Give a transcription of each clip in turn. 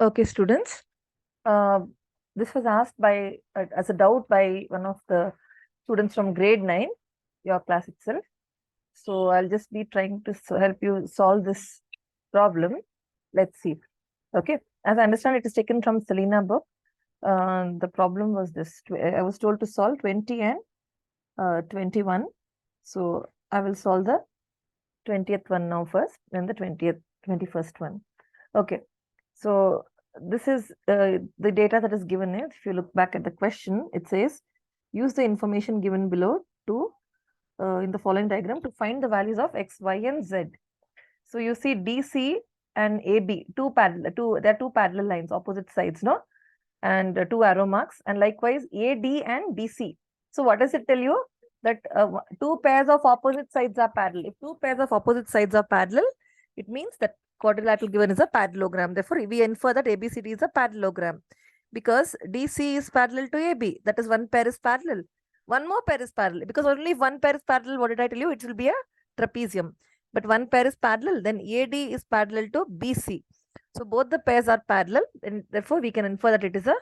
Okay, students. Uh, this was asked by as a doubt by one of the students from grade 9, your class itself. So I'll just be trying to help you solve this problem. Let's see. Okay. As I understand, it is taken from Selena book. The problem was this. I was told to solve 20 and 21. So I will solve the 20th one now first, then the 21st one. Okay. So this is the data that is given here. If you look back at the question, it says, use the information given below to in the following diagram to find the values of x, y, and z. So you see DC and AB, there are two parallel lines, opposite sides, no? And two arrow marks, and likewise AD and DC. So what does it tell you? That two pairs of opposite sides are parallel. If two pairs of opposite sides are parallel, it means that quadrilateral given is a parallelogram. Therefore, we infer that ABCD is a parallelogram because DC is parallel to AB. That is, one pair is parallel. One more pair is parallel, because only if one pair is parallel, what did I tell you? It will be a trapezium. But one pair is parallel, then AD is parallel to BC. So both the pairs are parallel, and therefore we can infer that it is a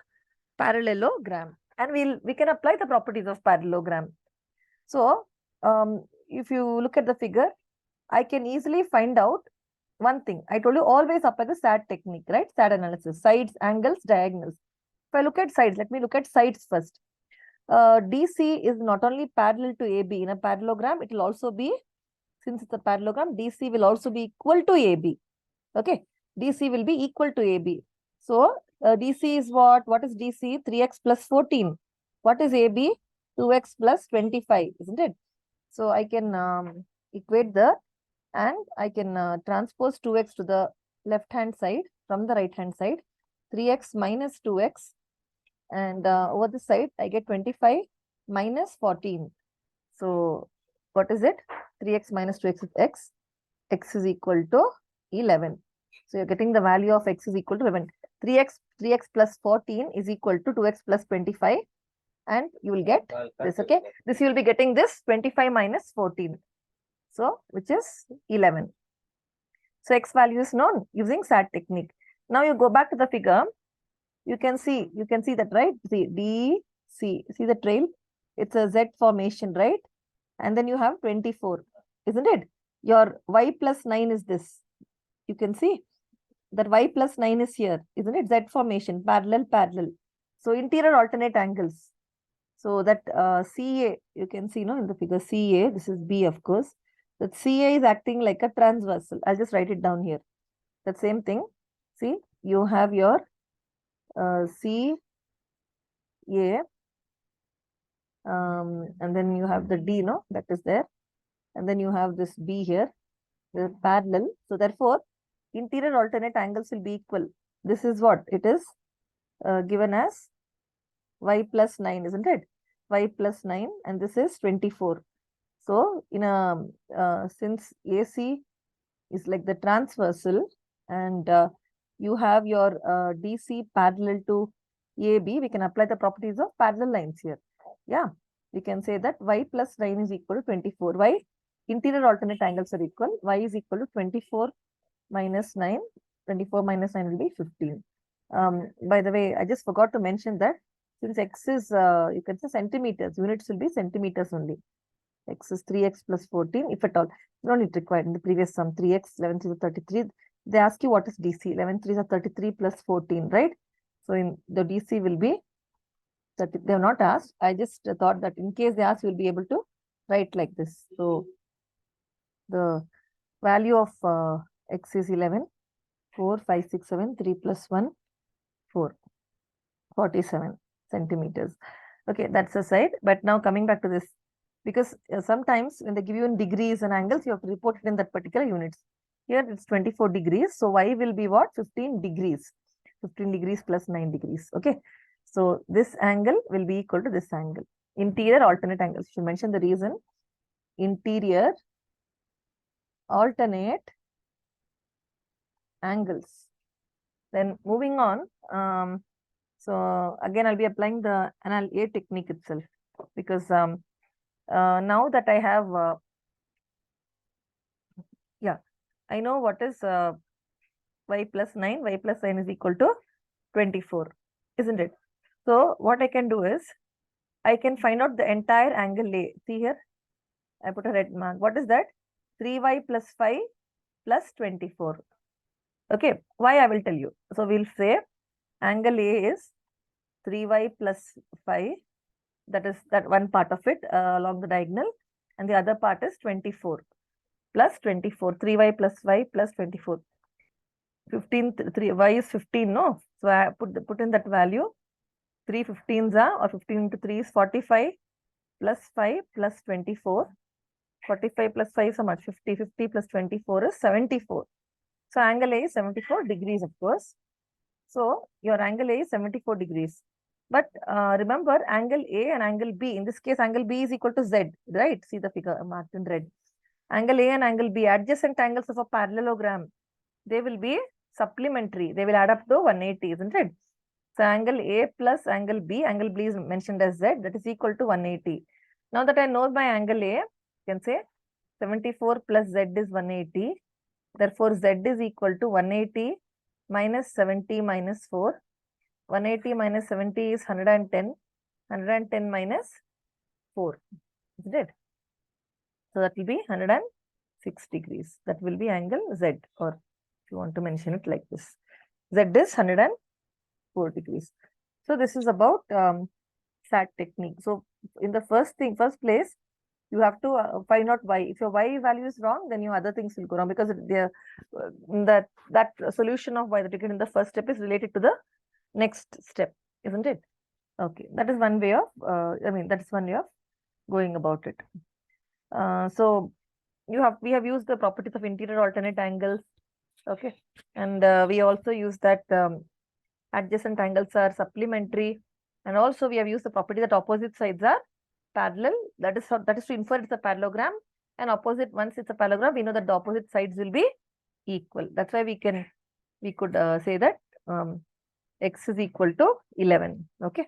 parallelogram. And we can apply the properties of parallelogram. So if you look at the figure, I can easily find out one thing. I told you always apply the SAT technique, right? SAT analysis, sides, angles, diagonals. If I look at sides, let me look at sides first. DC is not only parallel to AB in a parallelogram, it will also be, since it's a parallelogram, DC will also be equal to AB. Okay, DC will be equal to AB. So DC is what? What is DC? 3x plus 14. What is AB? 2x plus 25, isn't it? So I can equate the, and I can transpose 2x to the left hand side from the right hand side. 3x minus 2x, and over the side I get 25 minus 14. So what is it? 3x minus 2x is x. X is equal to 11. So you're getting the value of x is equal to 11. 3x plus 14 is equal to 2x plus 25. And you will get this, okay? This you will be getting this 25 minus 14. So which is 11. So x value is known using SAT technique. Now you go back to the figure. You can see that, right? See DC, see the trail? It's a Z formation, right? And then you have 24, isn't it? Your y plus 9 is this. You can see that y plus 9 is here, isn't it? Z formation, parallel. So interior alternate angles. So that CA, you can see, in the figure CA, this is B, of course. That CA is acting like a transversal. I'll just write it down here. That same thing. See, you have your CA, and then you have the D, that is there. And then you have this B here, the parallel. So therefore, interior alternate angles will be equal. This is what it is given as y plus 9, isn't it? Y plus 9, and this is 24. So in a since AC is like the transversal, and you have your DC parallel to AB, we can apply the properties of parallel lines here. Yeah, we can say that y plus 9 is equal to 24. Why? Interior alternate angles are equal. Y is equal to 24 minus 9. 24 minus 9 will be 15. By the way, I just forgot to mention that since x is, you can say centimeters, units will be centimeters only. X is 3x plus 14, if at all. You don't need required in the previous sum. 3x, 11 3 is 33. They ask you what is DC. 11 3 is 33 plus 14, right? So in the DC will be 30. They have not asked. I just thought that in case they ask, you will be able to write like this. So the value of x is 11, 4, 5, 6, 7, 3 plus 1, 4, 47 centimeters. Okay, that's the side. But now coming back to this, because sometimes when they give you in degrees and angles, you have to report it in that particular units. Here it's 24 degrees. So y will be what? 15 degrees. 15 degrees plus 9 degrees. Okay. So this angle will be equal to this angle. Interior alternate angles. You should mention the reason. Interior alternate angles. Then moving on. So again, I'll be applying the anal A technique itself, because now that I have, I know what is y plus 9. Y plus 9 is equal to 24, isn't it? So what I can do is, I can find out the entire angle A. See here, I put a red mark. What is that? 3y plus 5 plus 24. Okay, why I will tell you. So we'll say angle A is 3y plus 5. That is that one part of it along the diagonal. And the other part is 24 plus 24. 3y plus y plus 24. 15, 3y is 15, no? So I put in that value. 3 15s are, or 15 into 3 is 45 plus 5 plus 24. 45 plus 5 is how much? 50. 50 plus 24 is 74. So angle A is 74 degrees, of course. So your angle A is 74 degrees. But remember, angle A and angle B, in this case, angle B is equal to Z, right? See the figure marked in red. Angle A and angle B, adjacent angles of a parallelogram, they will be supplementary. They will add up to 180, isn't it? So angle A plus angle B is mentioned as Z, that is equal to 180. Now that I know my angle A, you can say 74 plus Z is 180. Therefore, Z is equal to 180 minus 70 minus 4. 180 minus 70 is 110. 110 minus 4, isn't it? So that will be 106 degrees. That will be angle Z, or if you want to mention it like this. Z is 104 degrees. So this is about SAT technique. So in the first place, you have to find out y. If your y value is wrong, then your other things will go wrong, because that solution of y that you get in the first step is related to the next step, isn't it? Okay, that is one way of, that is one way of going about it. So we have used the properties of interior alternate angles, okay, and we also use that adjacent angles are supplementary, and also we have used the property that opposite sides are parallel. That is to infer it's a parallelogram, and opposite, once it's a parallelogram, we know that the opposite sides will be equal. That's why we could say that x is equal to 11. Okay,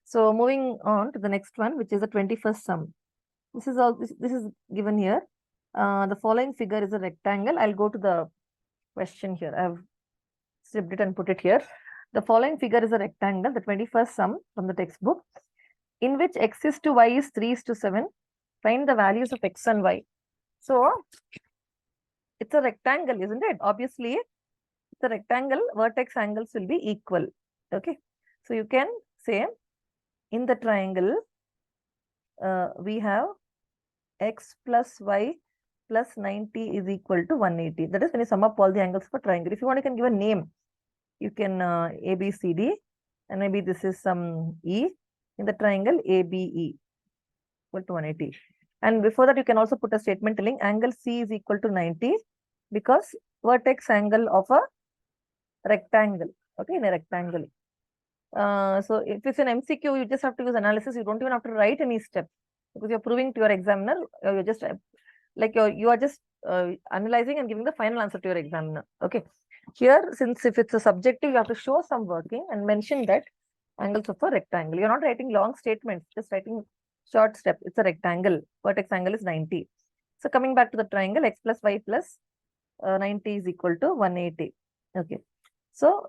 so moving on to the next one, which is the 21st sum. This is given here. The following figure is a rectangle. I'll go to the question here. I've stripped it and put it here. The following figure is a rectangle, the 21st sum from the textbook, in which x is to y is 3 is to 7. Find the values of x and y. So it's a rectangle, isn't it? Obviously, it's a rectangle, vertex angles will be equal. Okay, so you can say in the triangle, we have x plus y plus 90 is equal to 180. That is when you sum up all the angles of a triangle. If you want, you can give a name. You can A, B, C, D, and maybe this is some E in the triangle ABE equal to 180. And before that, you can also put a statement telling angle C is equal to 90, because vertex angle of a rectangle, okay, in a rectangle. So if it's an MCQ, you just have to use analysis. You don't even have to write any step, because you're proving to your examiner. You're just like you are just analyzing and giving the final answer to your examiner. Okay. Here, since if it's a subjective, you have to show some working and mention that angles of a rectangle. You're not writing long statements, just writing short step. It's a rectangle. Vertex angle is 90. So coming back to the triangle, x plus y plus 90 is equal to 180. Okay. So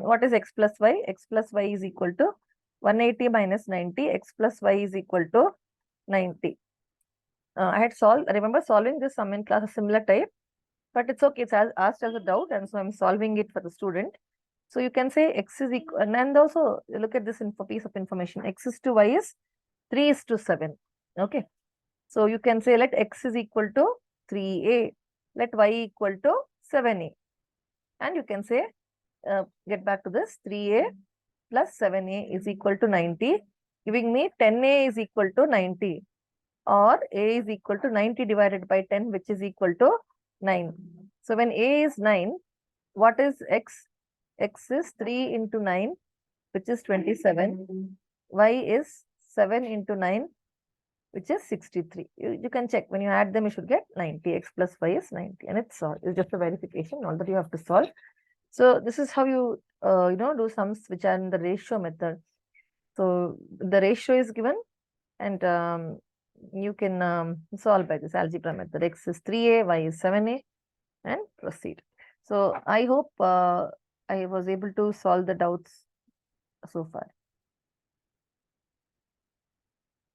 what is x plus y? X plus y is equal to 180 minus 90. X plus y is equal to 90. I had solved, I remember solving this sum in class, a similar type, but it's okay. It's asked as a doubt, and so I'm solving it for the student. So you can say x is equal, and also look at this piece of information. X is to y is 3 is to 7. Okay. So you can say let x is equal to 3a, let y equal to 7a. And you can say, get back to this, 3a plus 7a is equal to 90, giving me 10a is equal to 90. Or a is equal to 90 divided by 10, which is equal to 9. So when a is 9, what is x? X is 3 into 9, which is 27. Y is 7 into 9, which is 63. You can check. When you add them, you should get 90. X plus y is 90. And it's solved. It's just a verification, all that you have to solve. So this is how you, do sums which are in the ratio method. So the ratio is given, and you can solve by this algebra method. X is 3a, y is 7a, and proceed. So I hope I I was able to solve the doubts so far.